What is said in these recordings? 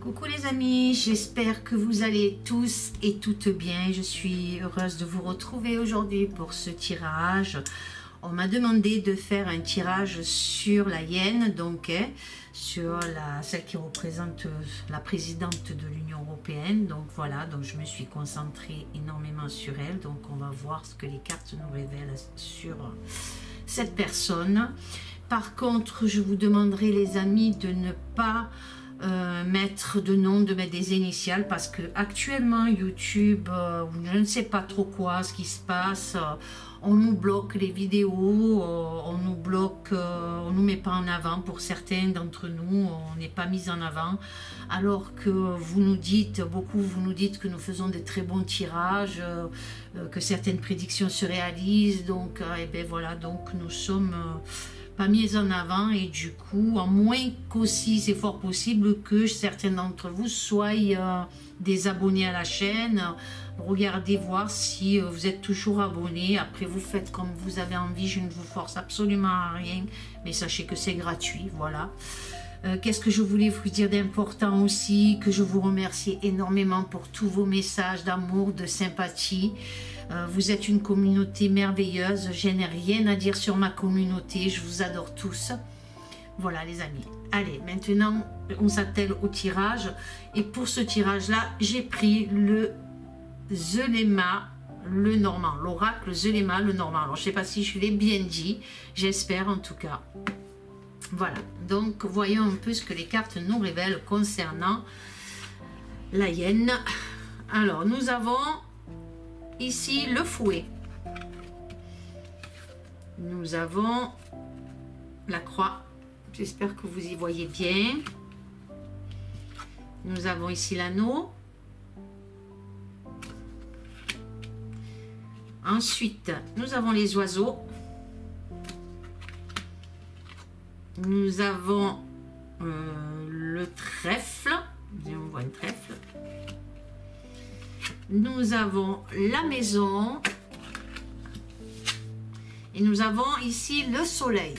Coucou les amis, j'espère que vous allez tous et toutes bien. Je suis heureuse de vous retrouver aujourd'hui pour ce tirage. On m'a demandé de faire un tirage sur la hyène, donc sur celle qui représente la présidente de l'Union européenne. Donc voilà, donc je me suis concentrée énormément sur elle. Donc on va voir ce que les cartes nous révèlent sur cette personne. Par contre, je vous demanderai les amis de ne pas mettre de nom, de mettre des initiales, parce que actuellement YouTube, je ne sais pas trop quoi, ce qui se passe, on nous bloque les vidéos, on nous bloque, on nous met pas en avant. Pour certains d'entre nous, on n'est pas mis en avant, alors que vous nous dites, vous nous dites que nous faisons de très bons tirages, que certaines prédictions se réalisent, donc et ben voilà, donc nous sommes pas mis en avant, et du coup, à moins qu'aussi c'est fort possible que certains d'entre vous soient des abonnés à la chaîne. Regardez voir si vous êtes toujours abonné. Après, vous faites comme vous avez envie, je ne vous force absolument à rien, mais sachez que c'est gratuit, voilà. Qu'est-ce que je voulais vous dire d'important aussi, que je vous remercie énormément pour tous vos messages d'amour, de sympathie. Vous êtes une communauté merveilleuse, je n'ai rien à dire sur ma communauté, je vous adore tous. Voilà les amis, allez, maintenant on s'attelle au tirage, et pour ce tirage là, j'ai pris le Zelema le Normand, l'oracle Zelema le Normand. Alors je ne sais pas si je l'ai bien dit, j'espère en tout cas. Voilà, donc voyons un peu ce que les cartes nous révèlent concernant la hyène. Alors nous avons ici le fouet, nous avons la croix, j'espère que vous y voyez bien, nous avons ici l'anneau, ensuite nous avons les oiseaux, nous avons le trèfle, on voit une trèfle, nous avons la maison, et nous avons ici le soleil.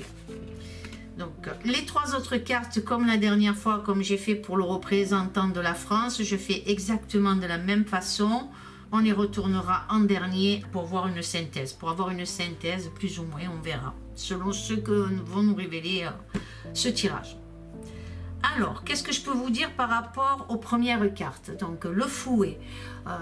Donc les trois autres cartes, comme la dernière fois, comme j'ai fait pour le représentant de la France, je fais exactement de la même façon. On les retournera en dernier pour voir une synthèse, pour avoir une synthèse plus ou moins, on verra, selon ce que vont nous révéler ce tirage. Alors, qu'est-ce que je peux vous dire par rapport aux premières cartes? Donc, le fouet.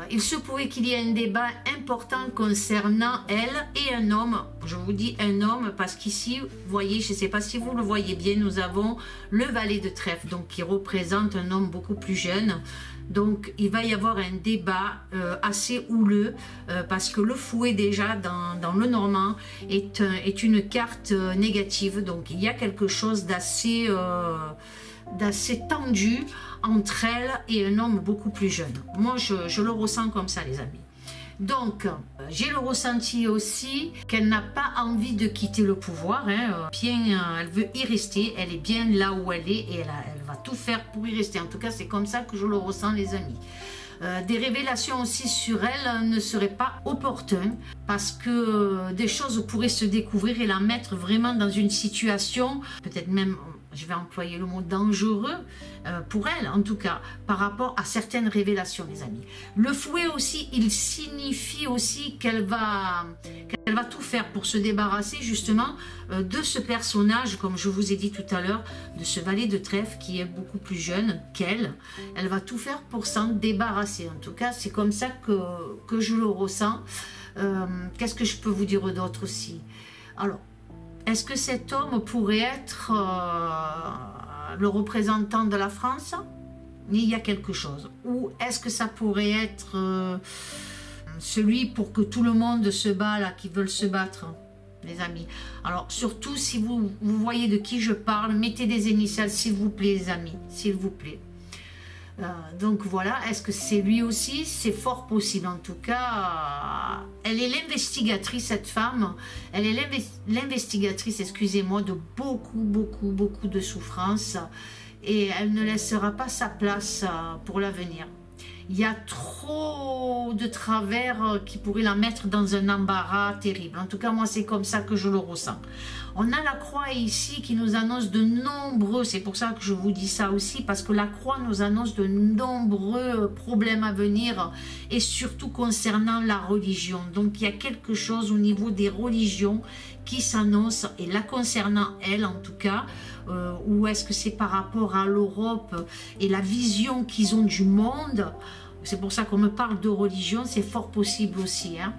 Il se pourrait qu'il y ait un débat important concernant elle et un homme. Je vous dis un homme parce qu'ici, vous voyez, je ne sais pas si vous le voyez bien, nous avons le valet de trèfle, donc qui représente un homme beaucoup plus jeune. Donc, il va y avoir un débat assez houleux parce que le fouet, déjà, dans le normand, est une carte négative. Donc, il y a quelque chose d'assez tendu entre elle et un homme beaucoup plus jeune. Moi, je le ressens comme ça, les amis. Donc, j'ai le ressenti aussi qu'elle n'a pas envie de quitter le pouvoir. Elle veut y rester, elle est bien là où elle est, et elle va tout faire pour y rester. En tout cas, c'est comme ça que je le ressens, les amis. Des révélations aussi sur elle ne seraient pas opportunes, parce que des choses pourraient se découvrir et la mettre vraiment dans une situation, peut-être même, je vais employer le mot dangereux, pour elle en tout cas, par rapport à certaines révélations, les amis. Le fouet aussi, il signifie aussi qu'elle va tout faire pour se débarrasser justement de ce personnage, comme je vous ai dit tout à l'heure, de ce valet de trèfle qui est beaucoup plus jeune qu'elle. Elle va tout faire pour s'en débarrasser. En tout cas, c'est comme ça que je le ressens. Qu'est-ce que je peux vous dire d'autre aussi? Alors, est-ce que cet homme pourrait être le représentant de la France? Il y a quelque chose. Ou est-ce que ça pourrait être celui pour que tout le monde se bat là, qui veulent se battre, les amis? Alors, surtout, si vous voyez de qui je parle, mettez des initiales, s'il vous plaît, les amis, s'il vous plaît. Donc voilà, est-ce que c'est lui aussi? C'est fort possible. En tout cas, elle est l'investigatrice, cette femme. Elle est l'investigatrice, excusez-moi, de beaucoup de souffrances. Et elle ne laissera pas sa place pour l'avenir. Il y a trop de travers qui pourraient la mettre dans un embarras terrible. En tout cas, moi, c'est comme ça que je le ressens. On a la croix ici qui nous annonce de nombreux, c'est pour ça que je vous dis ça aussi, parce que la croix nous annonce de nombreux problèmes à venir, et surtout concernant la religion. Donc il y a quelque chose au niveau des religions qui s'annonce, et la concernant elle en tout cas, ou est-ce que c'est par rapport à l'Europe et la vision qu'ils ont du monde? C'est pour ça qu'on me parle de religion, c'est fort possible aussi, hein.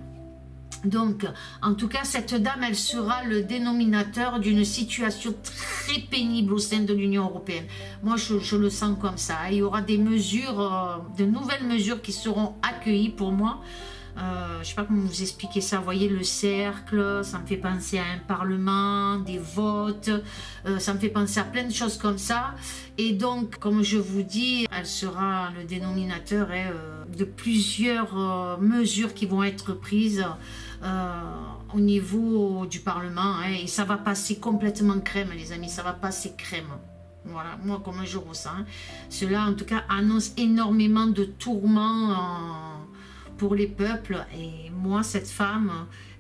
Donc, en tout cas, cette dame, elle sera le dénominateur d'une situation très pénible au sein de l'Union européenne. Moi, je le sens comme ça. Il y aura des mesures, de nouvelles mesures qui seront accueillies pour moi. Je ne sais pas comment vous expliquer ça. Vous voyez le cercle, ça me fait penser à un parlement, des votes, ça me fait penser à plein de choses comme ça. Et donc, comme je vous dis, elle sera le dénominateur de plusieurs mesures qui vont être prises au niveau du Parlement, hein, et ça va passer complètement crème, les amis, ça va passer crème. Voilà, moi comme je ressens. Cela en tout cas annonce énormément de tourments pour les peuples, et moi cette femme,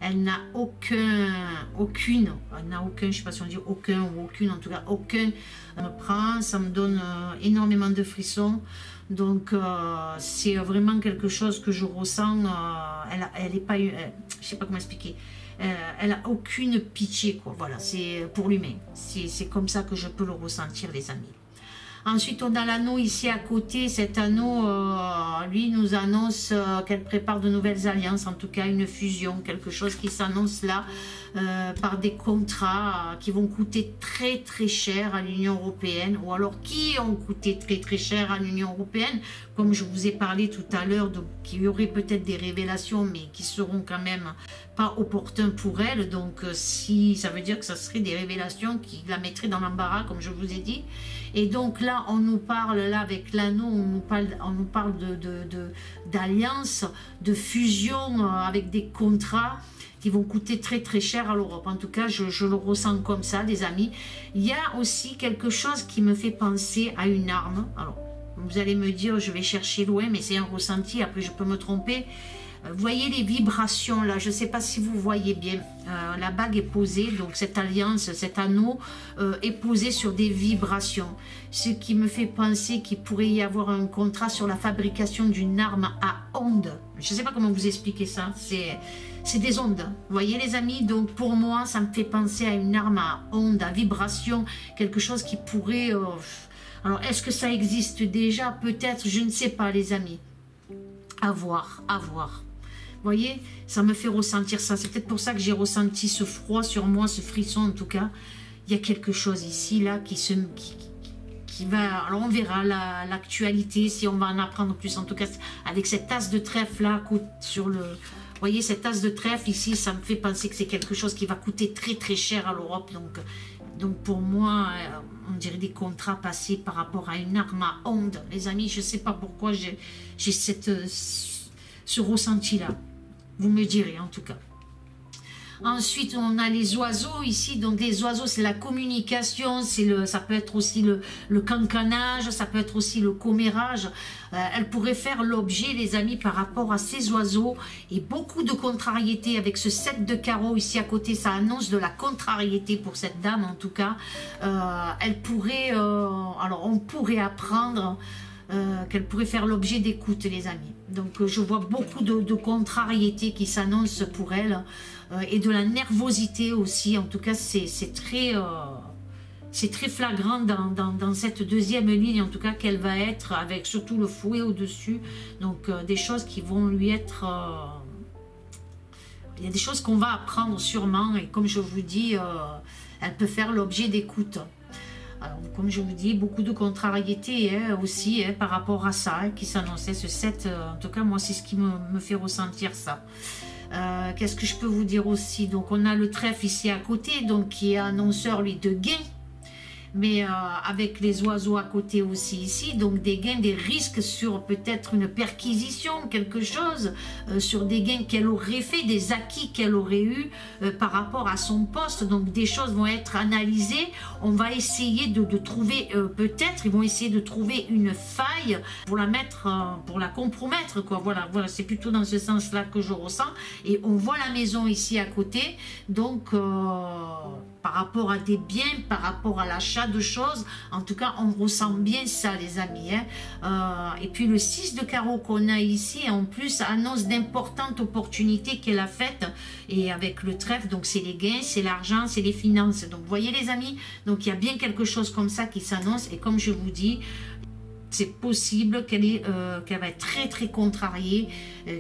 elle n'a aucune, je sais pas si on dit aucun ou aucune, en tout cas aucun, elle me prend, ça me donne énormément de frissons. Donc c'est vraiment quelque chose que je ressens. Elle est pas, je sais pas comment expliquer. Elle a aucune pitié, quoi. Voilà, c'est pour l'humain. C'est comme ça que je peux le ressentir, les amis. Ensuite, on a l'anneau ici à côté. Cet anneau, lui, nous annonce qu'elle prépare de nouvelles alliances, en tout cas une fusion, quelque chose qui s'annonce là par des contrats qui vont coûter très très cher à l'Union européenne, ou alors qui ont coûté très très cher à l'Union européenne, comme je vous ai parlé tout à l'heure, qu'il y aurait peut-être des révélations, mais qui seront quand même pas opportunes pour elle. Donc si ça veut dire que ça serait des révélations qui la mettraient dans l'embarras, comme je vous ai dit. Et donc là, on nous parle, là avec l'anneau, on nous parle d'alliance, de fusion avec des contrats qui vont coûter très très cher à l'Europe. En tout cas, je le ressens comme ça, les amis. Il y a aussi quelque chose qui me fait penser à une arme. Alors, vous allez me dire, je vais chercher loin, mais c'est un ressenti, après je peux me tromper. Vous voyez les vibrations là, je ne sais pas si vous voyez bien, la bague est posée, donc cette alliance, cet anneau est posé sur des vibrations, ce qui me fait penser qu'il pourrait y avoir un contrat sur la fabrication d'une arme à ondes. Je ne sais pas comment vous expliquer ça, c'est des ondes, vous voyez les amis. Donc pour moi ça me fait penser à une arme à ondes, à vibration, quelque chose qui pourrait... alors est-ce que ça existe déjà? Peut-être, je ne sais pas les amis, à voir, à voir. Vous voyez, ça me fait ressentir ça. C'est peut-être pour ça que j'ai ressenti ce froid sur moi, ce frisson en tout cas. Il y a quelque chose ici, là, qui va... Alors on verra l'actualité, si on va en apprendre plus. En tout cas, avec cette tasse de trèfle là, sur le... Vous voyez, cette tasse de trèfle ici, ça me fait penser que c'est quelque chose qui va coûter très très cher à l'Europe. Donc pour moi, on dirait des contrats passés par rapport à une arme à ondes. Les amis, je ne sais pas pourquoi j'ai ce ressenti-là. Vous me direz en tout cas. Ensuite, on a les oiseaux ici. Donc les oiseaux, c'est la communication, ça peut être aussi le cancanage, ça peut être aussi le commérage. Elle pourrait faire l'objet, les amis, par rapport à ces oiseaux, et beaucoup de contrariété avec ce 7 de carreaux ici à côté. Ça annonce de la contrariété pour cette dame en tout cas. Elle pourrait, alors on pourrait apprendre qu'elle pourrait faire l'objet d'écoute, les amis. Donc je vois beaucoup de contrariété qui s'annonce pour elle, et de la nervosité aussi. En tout cas, c'est très flagrant dans cette deuxième ligne, en tout cas, qu'elle va être, avec surtout le fouet au-dessus. Donc des choses qui vont lui être... il y a des choses qu'on va apprendre sûrement, et comme je vous dis, elle peut faire l'objet d'écoute. Alors, comme je vous dis, beaucoup de contrariété aussi par rapport à ça, qui s'annonçait ce 7. En tout cas, moi, c'est ce qui me fait ressentir ça. Qu'est-ce que je peux vous dire aussi? Donc, on a le trèfle ici à côté, donc qui est annonceur, lui, de gain. Mais avec les oiseaux à côté aussi ici, donc des gains, des risques sur peut-être une perquisition, quelque chose, sur des gains qu'elle aurait fait, des acquis qu'elle aurait eu par rapport à son poste. Donc des choses vont être analysées, on va essayer de trouver, peut-être, ils vont essayer de trouver une faille pour la mettre, pour la compromettre, quoi. Voilà, c'est plutôt dans ce sens-là que je ressens. Et on voit la maison ici à côté, donc... par rapport à des biens, par rapport à l'achat de choses. En tout cas, on ressent bien ça, les amis. Et puis le 6 de carreau qu'on a ici, en plus, annonce d'importantes opportunités qu'elle a faites. Et avec le trèfle, donc c'est les gains, c'est l'argent, c'est les finances. Donc, vous voyez, les amis, donc il y a bien quelque chose comme ça qui s'annonce. Et comme je vous dis, c'est possible qu'elle va être très très contrariée,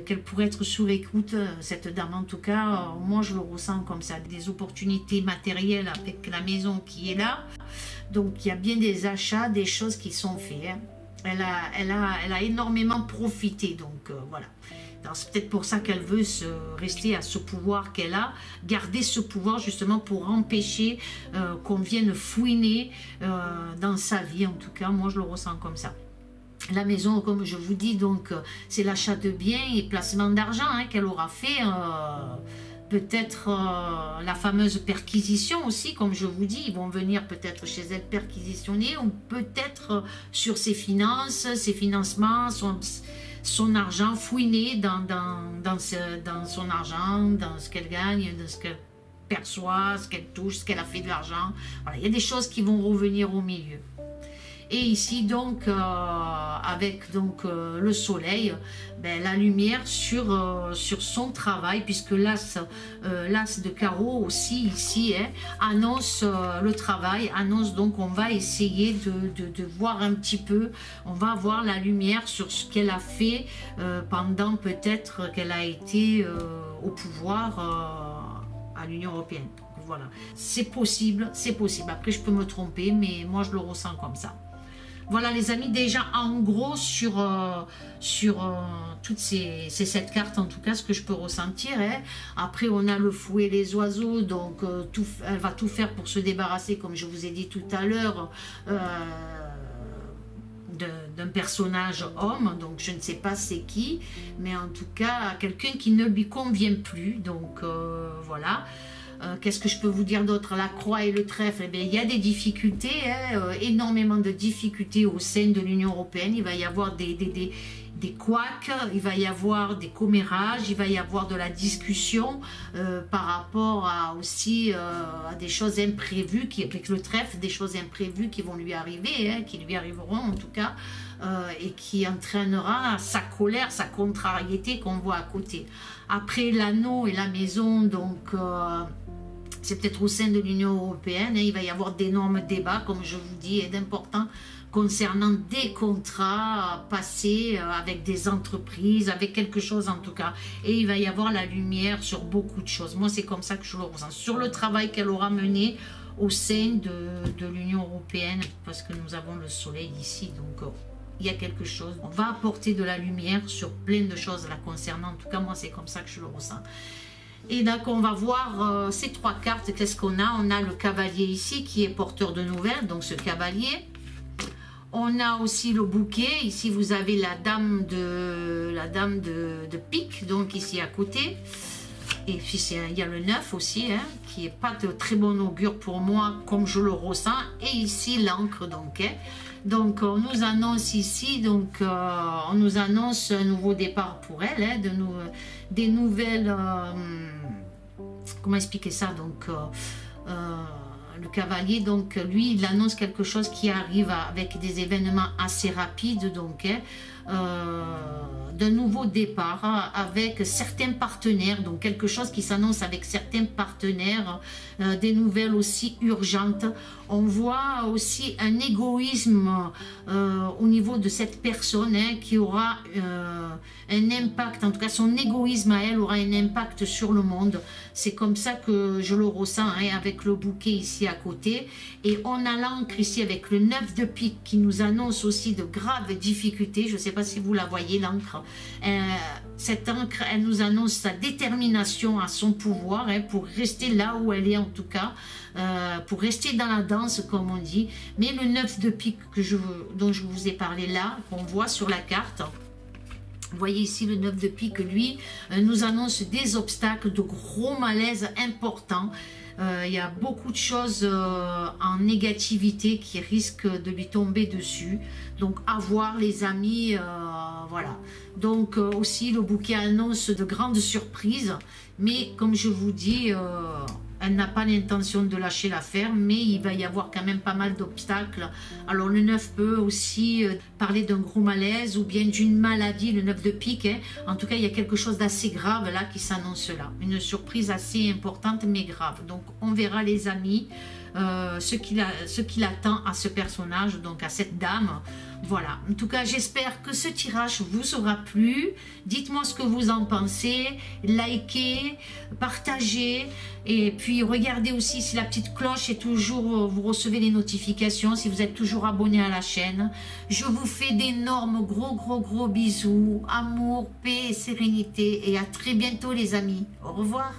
qu'elle pourrait être sous écoute, cette dame. En tout cas, moi je le ressens comme ça, des opportunités matérielles avec la maison qui est là. Donc il y a bien des achats, des choses qui sont faites. Elle a énormément profité, donc voilà. C'est peut-être pour ça qu'elle veut rester à ce pouvoir qu'elle a, garder ce pouvoir justement pour empêcher qu'on vienne fouiner dans sa vie. En tout cas, moi je le ressens comme ça. La maison, comme je vous dis, donc c'est l'achat de biens et placement d'argent qu'elle aura fait. Peut-être la fameuse perquisition aussi, comme je vous dis, ils vont venir peut-être chez elle perquisitionner, ou peut-être sur ses finances, ses financements, son argent, fouiner dans son argent, dans ce qu'elle gagne, dans ce qu'elle perçoit, ce qu'elle touche, ce qu'elle a fait de l'argent. Voilà, il y a des choses qui vont revenir au milieu. Et ici donc avec donc le soleil, la lumière sur son travail, puisque l'as de carreau aussi ici annonce le travail, annonce donc on va essayer de voir un petit peu, on va avoir la lumière sur ce qu'elle a fait pendant peut-être qu'elle a été au pouvoir à l'Union européenne. Voilà, c'est possible, c'est possible. Après je peux me tromper, mais moi je le ressens comme ça. Voilà les amis, déjà en gros sur toutes ces 7 cartes, en tout cas ce que je peux ressentir. Après on a le fou et les oiseaux, donc elle va tout faire pour se débarrasser, comme je vous ai dit tout à l'heure, d'un personnage homme, donc je ne sais pas c'est qui, mais en tout cas quelqu'un qui ne lui convient plus, donc voilà. Qu'est-ce que je peux vous dire d'autre? La croix et le trèfle, il y a des difficultés, énormément de difficultés au sein de l'Union européenne. Il va y avoir des couacs, il va y avoir des commérages, il va y avoir de la discussion par rapport aussi à des choses imprévues, avec le trèfle, des choses imprévues qui vont lui arriver, qui lui arriveront en tout cas, et qui entraînera sa colère, sa contrariété qu'on voit à côté. Après l'anneau et la maison, donc c'est peut-être au sein de l'Union européenne, il va y avoir d'énormes débats, comme je vous dis, et d'importants concernant des contrats passés avec des entreprises, avec quelque chose en tout cas. Et il va y avoir la lumière sur beaucoup de choses. Moi, c'est comme ça que je le ressens. Sur le travail qu'elle aura mené au sein de l'Union européenne, parce que nous avons le soleil ici, donc il y a quelque chose. On va apporter de la lumière sur plein de choses la concernant. En tout cas, moi, c'est comme ça que je le ressens. Et donc on va voir ces 3 cartes. Qu'est-ce qu'on a? On a le cavalier ici qui est porteur de nouvelles, donc ce cavalier. On a aussi le bouquet. Ici vous avez la dame de pique, donc ici à côté. Et puis il y a le 9 aussi, qui n'est pas de très bon augure pour moi, comme je le ressens. Et ici l'encre, donc. Donc on nous annonce ici, donc on nous annonce un nouveau départ pour elle, des nouvelles, comment expliquer ça, donc le cavalier, donc lui il annonce quelque chose qui arrive avec des événements assez rapides, donc d'un nouveau départ avec certains partenaires, donc quelque chose qui s'annonce avec certains partenaires, des nouvelles aussi urgentes. On voit aussi un égoïsme au niveau de cette personne qui aura un impact, en tout cas son égoïsme à elle aura un impact sur le monde. C'est comme ça que je le ressens, avec le bouquet ici à côté. Et on a l'encre ici avec le 9 de pique qui nous annonce aussi de graves difficultés. Je ne sais pas si vous la voyez, l'encre. Cette encre, elle nous annonce sa détermination à son pouvoir, pour rester là où elle est en tout cas, pour rester dans la danse comme on dit. Mais le 9 de pique dont je vous ai parlé là, qu'on voit sur la carte, vous voyez ici le 9 de pique, lui, nous annonce des obstacles, de gros malaises importants. Il y a beaucoup de choses en négativité qui risquent de lui tomber dessus. Donc à voir les amis, voilà. Donc aussi le bouquet annonce de grandes surprises. Mais comme je vous dis, Elle n'a pas l'intention de lâcher l'affaire, mais il va y avoir quand même pas mal d'obstacles. Alors le 9 peut aussi parler d'un gros malaise ou bien d'une maladie, le 9 de pique. Hein. En tout cas, il y a quelque chose d'assez grave là qui s'annonce là. Une surprise assez importante mais grave. Donc on verra les amis, ce qu'il attend à ce personnage, donc à cette dame. Voilà, en tout cas j'espère que ce tirage vous aura plu. Dites-moi ce que vous en pensez, likez, partagez et puis regardez aussi si la petite cloche est toujours, vous recevez les notifications, si vous êtes toujours abonné à la chaîne. Je vous fais d'énormes gros bisous, amour, paix et sérénité et à très bientôt les amis. Au revoir.